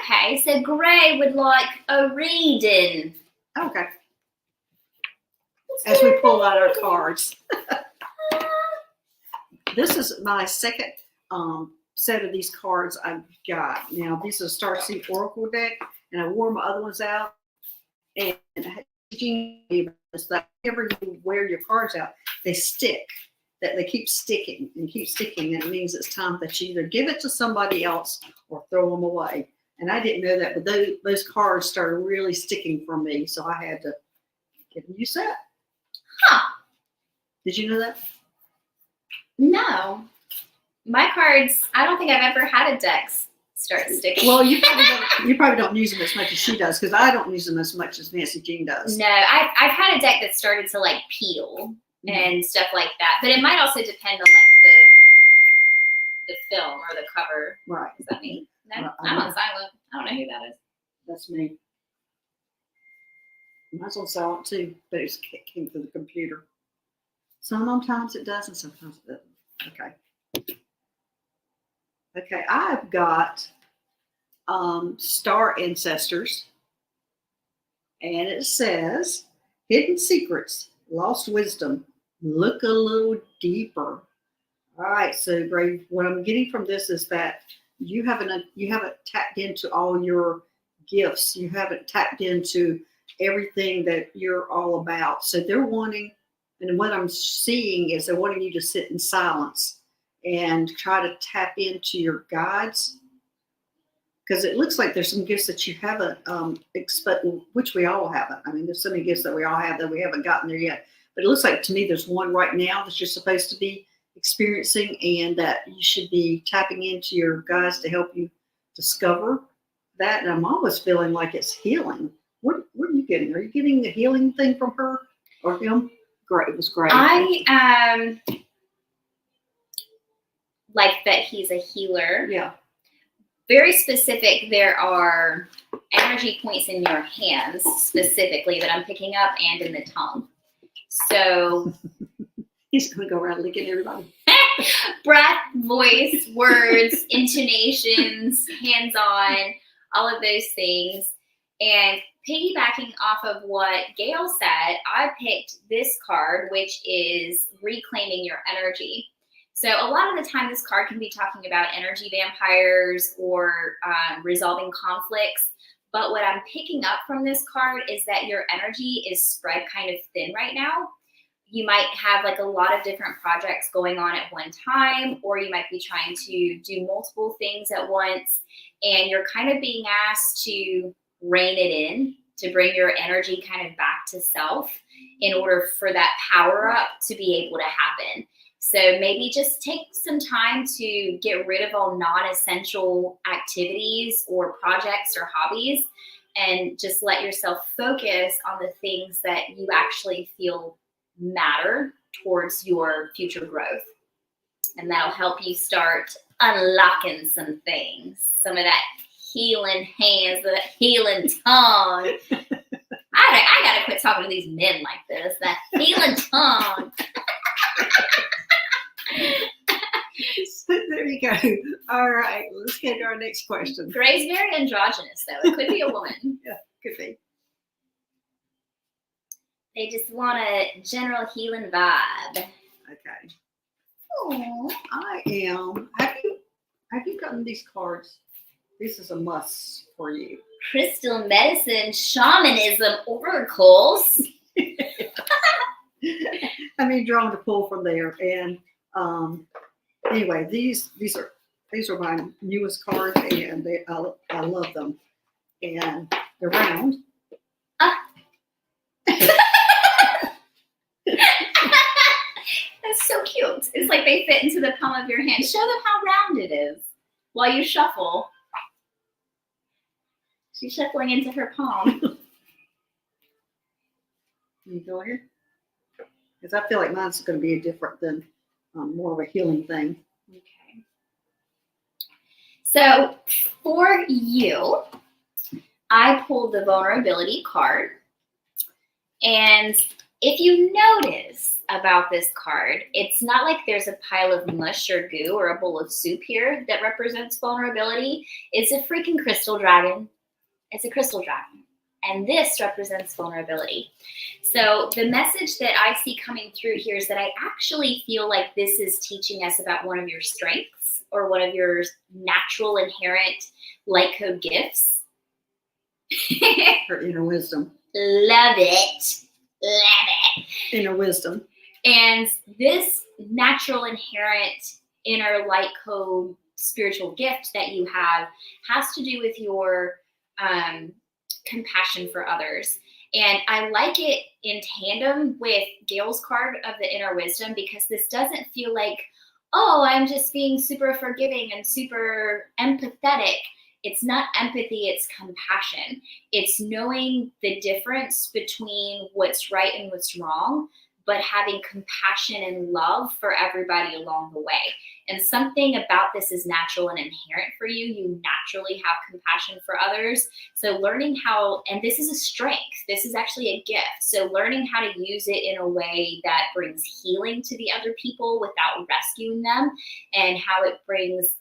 Okay, so Gray would like a reading. Okay. As we pull out our cards. This is my second set of these cards I've got. Now, these are Starseed Oracle deck, and I wore my other ones out. And whenever you wear your cards out, they stick. That they keep sticking and keep sticking, and it means it's time that you either give it to somebody else or throw them away. And I didn't know that, but those cards started really sticking for me, so I had to get a new set. Huh. Did you know that? No. My cards, I don't think I've ever had a deck start sticking. Well, you probably don't use them as much as she does, because I don't use them as much as Nancy Jean does. No, I've had a deck that started to like peel and stuff like that, but it might also depend on like the film or the cover. Right. Is that me? No, I'm on silent. I don't know who that is. That's me. Mine's on silent too, but it came through the computer. Sometimes it does and sometimes it doesn't. Okay. Okay, I've got Star Ancestors, and it says Hidden Secrets, Lost Wisdom, Look a Little Deeper. All right, so Gray, what I'm getting from this is that you haven't tapped into all your gifts. You haven't tapped into everything that you're all about. So they're wanting, and what I'm seeing is they're wanting you to sit in silence and try to tap into your guides, because it looks like there's some gifts that you haven't which we all haven't. I mean, there's so many gifts that we all have that we haven't gotten there yet. But it looks like to me there's one right now that you're supposed to be experiencing, and that you should be tapping into your guides to help you discover that. And I'm always feeling like it's healing. What are you getting? Are you getting the healing thing from her or him? Great. It was great. I like that he's a healer. Yeah. Very specific. There are energy points in your hands specifically that I'm picking up, and in the tongue. So he's going to go around licking everybody. Breath, voice, words, intonations, hands-on, all of those things. And piggybacking off of what Gail said, I picked this card, which is reclaiming your energy. So a lot of the time, this card can be talking about energy vampires or resolving conflicts. But what I'm picking up from this card is that your energy is spread kind of thin right now. You might have like a lot of different projects going on at one time, or you might be trying to do multiple things at once, and you're kind of being asked to rein it in, to bring your energy kind of back to self in order for that power up to be able to happen. So maybe just take some time to get rid of all non-essential activities or projects or hobbies, and just let yourself focus on the things that you actually feel matter towards your future growth. And that'll help you start unlocking some things, some of that healing hands, the healing tongue. I gotta quit talking to these men like this, that healing tongue. There you go. All right, let's get to our next question. Gray's very androgynous, though. It could be a woman. Yeah, could be. They just want a general healing vibe. Okay. Aww. I am. Have you gotten these cards? This is a must for you. Crystal medicine, shamanism, oracles. I mean, drawn to pull from there, and anyway, these are my newest cards, and I love them, and they're round. That's so cute. It's like they fit into the palm of your hand. Show them how round it is while you shuffle. She's shuffling into her palm. Can you go here? Because I feel like mine's going to be different than more of a healing thing. Okay. So for you, I pulled the vulnerability card. And if you notice about this card, it's not like there's a pile of mush or goo or a bowl of soup here that represents vulnerability. It's a freaking crystal dragon. It's a crystal dragon. And this represents vulnerability. So the message that I see coming through here is that I actually feel like this is teaching us about one of your strengths or one of your natural inherent light code gifts. Her inner wisdom. Love it. Love it. Inner wisdom. And this natural inherent inner light code spiritual gift that you have has to do with your compassion for others. And I like it in tandem with Gail's card of the inner wisdom, because this doesn't feel like, oh, I'm just being super forgiving and super empathetic. It's not empathy, it's compassion. It's knowing the difference between what's right and what's wrong, but having compassion and love for everybody along the way. And something about this is natural and inherent for you. You naturally have compassion for others. So learning how, and this is a strength, this is actually a gift. So learning how to use it in a way that brings healing to the other people without rescuing them, and how it brings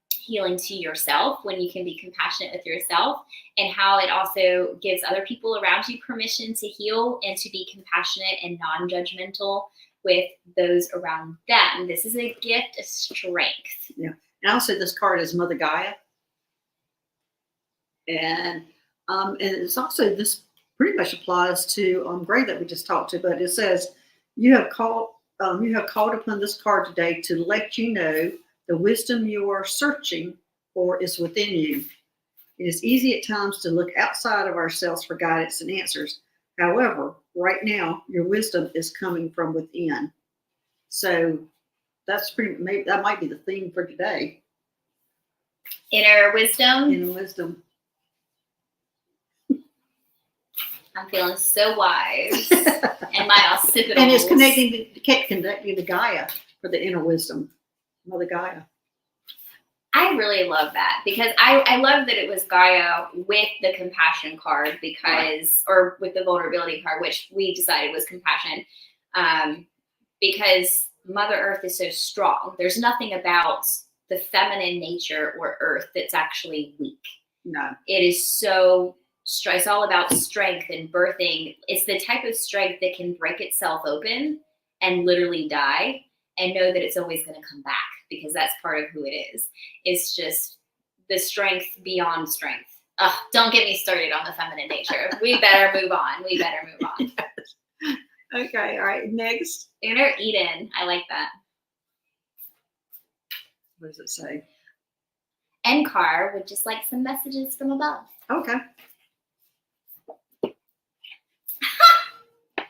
healing to yourself when you can be compassionate with yourself, and how it also gives other people around you permission to heal and to be compassionate and non-judgmental with those around them. This is a gift of strength. Yeah. And also this card is Mother Gaia. And it's also, this pretty much applies to Gray that we just talked to, but it says, you have called upon this card today to let you know the wisdom you are searching for is within you. It is easy at times to look outside of ourselves for guidance and answers. However, right now, your wisdom is coming from within. So that's maybe that might be the theme for today. Inner wisdom. Inner wisdom. I'm feeling so wise. And my occipital. And it's connecting to Gaia for the inner wisdom. Mother Gaia. I really love that, because I love that it was Gaia with the compassion card, because, right, or with the vulnerability card, which we decided was compassion, because Mother Earth is so strong. There's nothing about the feminine nature or Earth that's actually weak. No. It is so, it's all about strength and birthing. It's the type of strength that can break itself open and literally die and know that it's always going to come back, because that's part of who it is. It's just the strength beyond strength. Ugh, don't get me started on the feminine nature. We better move on. We better move on. Yes. Okay, all right, next. Inner Eden. I like that. What does it say? NCAR would just like some messages from above. Okay.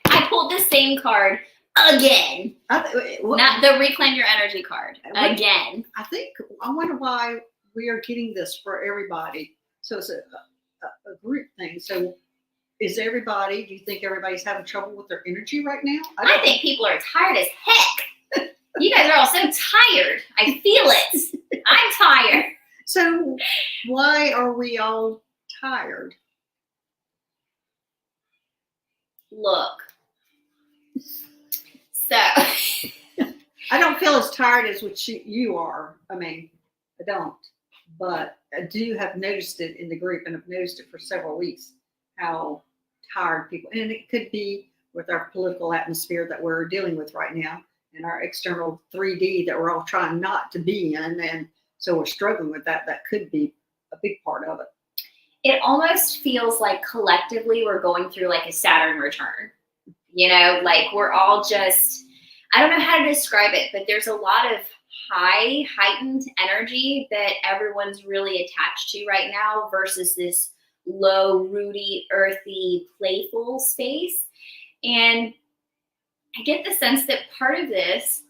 I pulled the same card again. Not the Reclaim Your Energy card. Again. I wonder why we are getting this for everybody. So it's a group thing. So is everybody, do you think everybody's having trouble with their energy right now? I think people are tired as heck. You guys are all so tired. I feel it. I'm tired. So why are we all tired? Look. So I don't feel as tired as what you are. I mean, I don't. But I do have noticed it in the group, and I've noticed it for several weeks, how tired people, and it could be with our political atmosphere that we're dealing with right now, and our external 3D that we're all trying not to be in. And so we're struggling with that. That could be a big part of it. It almost feels like collectively we're going through like a Saturn return. You know, like we're all just, I don't know how to describe it, but there's a lot of heightened energy that everyone's really attached to right now versus this low, rooty, earthy, playful space. And I get the sense that part of this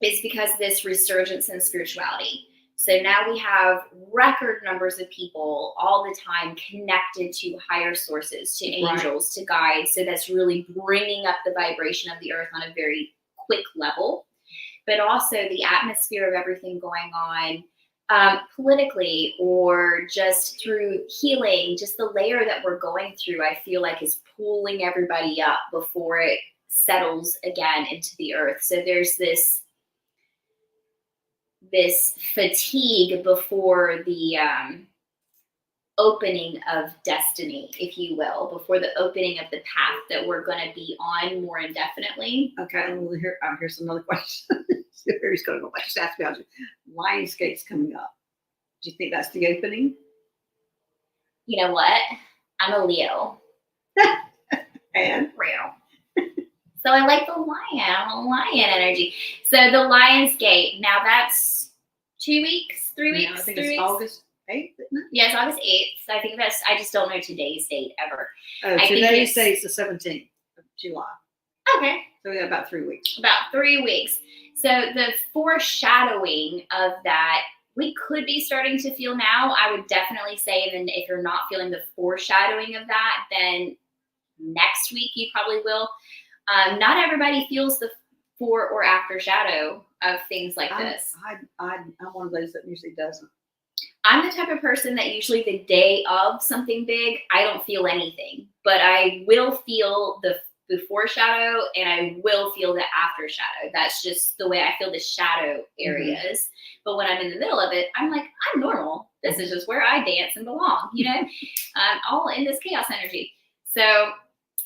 is because of this resurgence in spirituality. So now we have record numbers of people all the time connected to higher sources, to angels, to guides. So that's really bringing up the vibration of the earth on a very quick level. But also the atmosphere of everything going on politically or just through healing, just the layer that we're going through, I feel like is pulling everybody up before it settles again into the earth. So there's this fatigue before the opening of destiny, if you will, before the opening of the path that we're going to be on more indefinitely. Okay, well, here's another question. Here's going to go back to astrology. Lionsgate's coming up. Do you think that's the opening? You know what? I'm a Leo. And Real. So I like the lion. I'm a lion energy. So the Lionsgate. Now that's 2 weeks, 3 weeks. I think 3 it's weeks. August 8th, isn't it? Yes, August 8th. So I think I just don't know today's date ever. Oh, I think today's date's the 17th of July. Okay. So we got about 3 weeks. About 3 weeks. So the foreshadowing of that, we could be starting to feel now. I would definitely say, and then if you're not feeling the foreshadowing of that, then next week you probably will. Not everybody feels the before or after shadow of things like this. I'm one of those that usually doesn't. I'm the type of person that usually the day of something big, I don't feel anything, but I will feel the before shadow and I will feel the after shadow. That's just the way I feel the shadow areas. Mm-hmm. But when I'm in the middle of it, I'm like, I'm normal. This is just where I dance and belong, you know, all in this chaos energy. So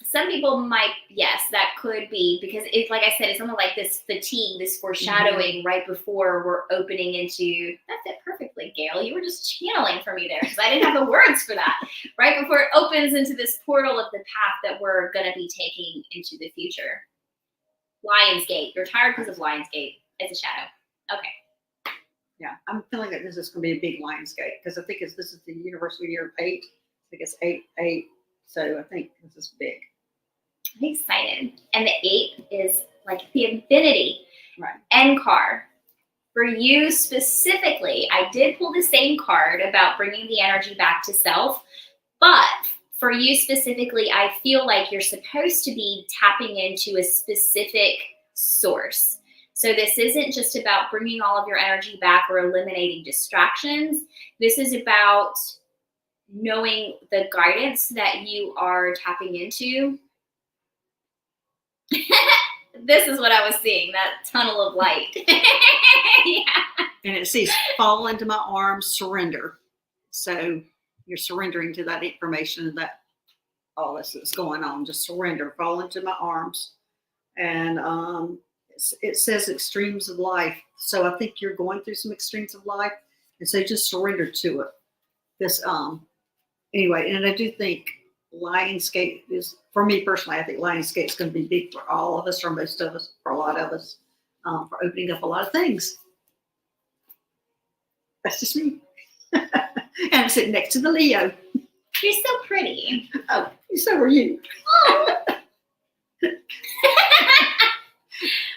some people might, yes, that could be because it's like I said, it's something like this fatigue, this foreshadowing right before we're opening into, that fit perfectly, Gail. You were just channeling for me there because I didn't have the words for that. Right before it opens into this portal of the path that we're going to be taking into the future. Lionsgate. You're tired because of Lionsgate. It's a shadow. Okay. Yeah, I'm feeling that this is going to be a big Lionsgate because I think this is the universal year of 8. I think it's 8. So I think this is big. I'm excited. And the 8 is like the infinity right. card. For you specifically, I did pull the same card about bringing the energy back to self. But for you specifically, I feel like you're supposed to be tapping into a specific source. So this isn't just about bringing all of your energy back or eliminating distractions. This is about knowing the guidance that you are tapping into. This is what I was seeing, that tunnel of light. Yeah. And it says, fall into my arms, surrender. So you're surrendering to that information and that all this that's going on. Just surrender, fall into my arms. And it says extremes of life. So I think you're going through some extremes of life. And so just surrender to it. This anyway, and I do think Lionsgate is, for me personally, I think Lionsgate is going to be big for all of us, or most of us, for a lot of us, for opening up a lot of things. That's just me. And I'm sitting next to the Leo. You're so pretty. Oh, so are you. Oh.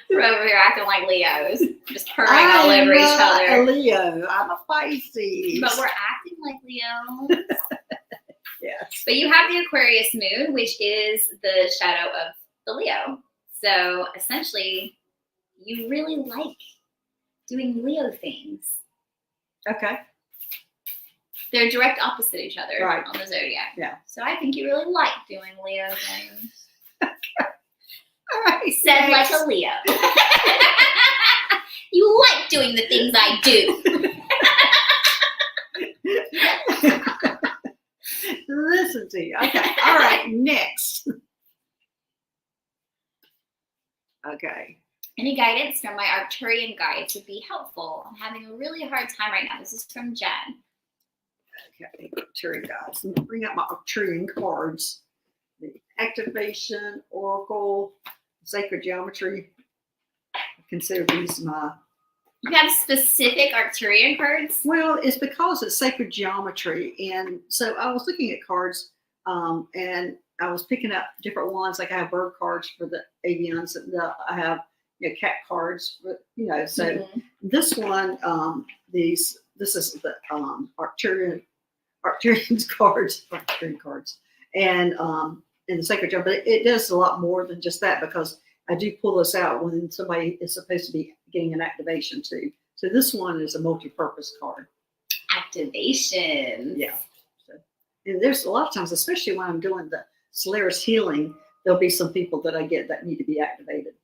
We're over here acting like Leos, just purring all over each other. I'm a Leo. I'm a Pisces. But we're acting like Leos. Yes. But you have the Aquarius moon, which is the shadow of the Leo. So essentially, you really like doing Leo things. Okay. They're direct opposite each other on the zodiac. Yeah. So I think you really like doing Leo things. All right. Said like a Leo. You like doing the things I do. Listen to you. Okay. All right. Next. Okay. Any guidance from my Arcturian guides would be helpful. I'm having a really hard time right now. This is from Jen. Okay. Arcturian guides. Let me bring out my Arcturian cards. The activation, oracle, sacred geometry. I consider these my. You have specific Arcturian cards? Well, it's because it's sacred geometry. And so I was looking at cards and I was picking up different ones. Like I have bird cards for the avians and I have cat cards, for, so this one, this is the Arcturian cards and the sacred geometry. But it does a lot more than just that because I do pull this out when somebody is supposed to be getting an activation too. So this one is a multi-purpose card. Activation. Yeah. So, and there's a lot of times, especially when I'm doing the Solaris healing, there'll be some people that I get that need to be activated.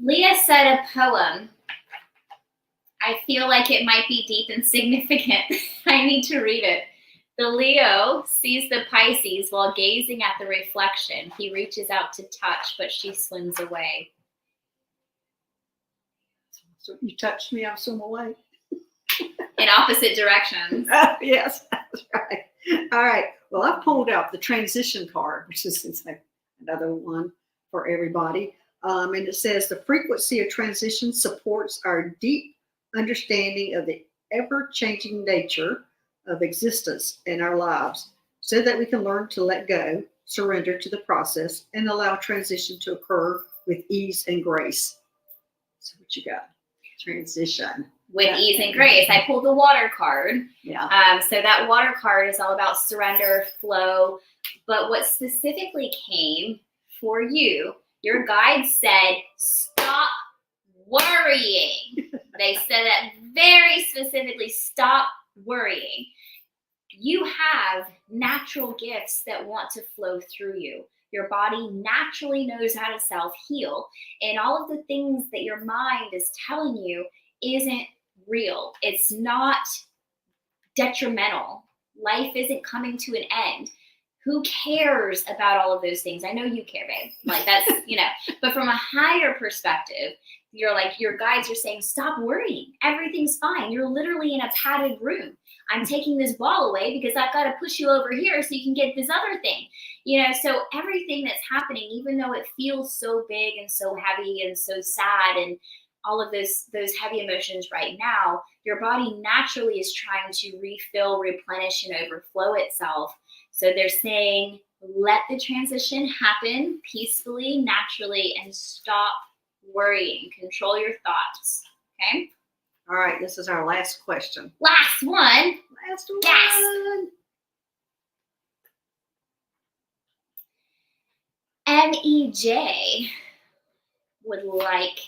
Leah said a poem. I feel like it might be deep and significant. I need to read it. The Leo sees the Pisces while gazing at the reflection. He reaches out to touch, but she swims away. So you touched me, I swim away. In opposite directions. Yes, that's right. All right. Well, I pulled out the transition card, which is like another one for everybody. And it says the frequency of transition supports our deep understanding of the ever-changing nature of existence in our lives so that we can learn to let go, surrender to the process, and allow transition to occur with ease and grace. So what you got? Transition. With ease and grace. I pulled the water card. Yeah. So that water card is all about surrender, flow. But what specifically came for you, your guide said, stop worrying. They said that very specifically, stop worrying. You have natural gifts that want to flow through you. Your body naturally knows how to self-heal. And all of the things that your mind is telling you isn't real. It's not detrimental. Life isn't coming to an end. Who cares about all of those things? I know you care, babe. Like that's, but from a higher perspective, you're like, your guides are saying, stop worrying. Everything's fine. You're literally in a padded room. I'm taking this ball away because I've got to push you over here so you can get this other thing. So everything that's happening, even though it feels so big and so heavy and so sad and all of those heavy emotions right now, your body naturally is trying to refill, replenish, and overflow itself. So they're saying, let the transition happen peacefully, naturally, and stop worrying. Control your thoughts. Okay? All right. This is our last question. Last one. Last one. Yes. MEJ would like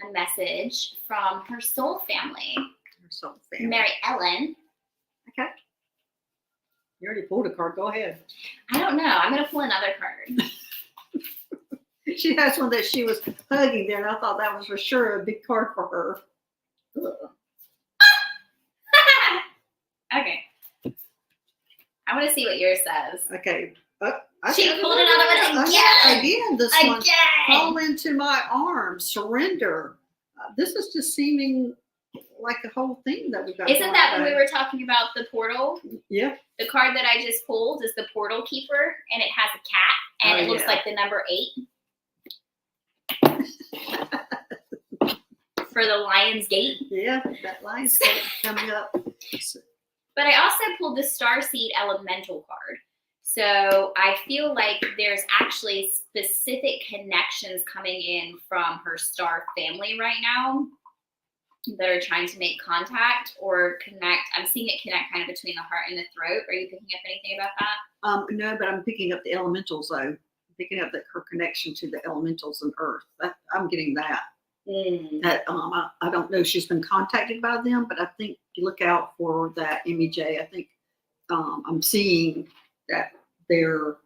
a message from her soul family. Her soul family. Mary Ellen. Okay. You already pulled a card. Go ahead. I don't know. I'm going to pull another card. She has one that she was hugging there, and I thought that was for sure a big card for her. Okay. I want to see what yours says. Okay. She pulled another one again. Again, this one. Fall into my arms. Surrender. This is just seeming like a whole thing that we got. Isn't that when we were talking about the portal? Yeah. The card that I just pulled is the portal keeper, and it has a cat, and it looks like the number 8 for the Lion's Gate. Yeah, that Lion's Gate coming up. But I also pulled the Starseed Elemental card. So I feel like there's actually specific connections coming in from her star family right now that are trying to make contact or connect. I'm seeing it connect kind of between the heart and the throat. Are you picking up anything about that? No, but I'm picking up the elementals though. I'm picking up her connection to the elementals and earth. I'm getting that. That I don't know if she's been contacted by them, but I think you look out for that MEJ. I think I'm seeing that they're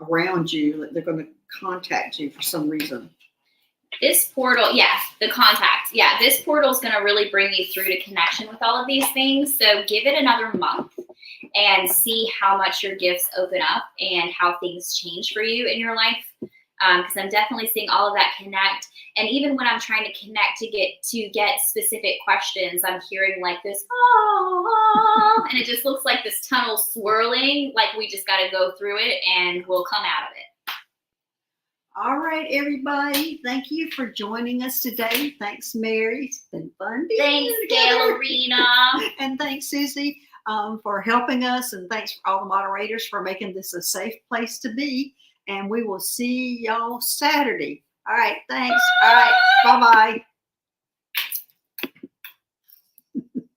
around you, that they're going to contact you for some reason. This portal, the contact. Yeah, this portal is going to really bring you through to connection with all of these things. So give it another month and see how much your gifts open up and how things change for you in your life. Because I'm definitely seeing all of that connect. And even when I'm trying to connect to get specific questions, I'm hearing like this, and it just looks like this tunnel swirling, like we just got to go through it and we'll come out of it. All right, everybody. Thank you for joining us today. Thanks, Mary. It's been fun being Thanks, Gail Arena. And thanks, Susie, for helping us. And thanks for all the moderators for making this a safe place to be. And we will see y'all Saturday. All right. Thanks. All right. Bye-bye.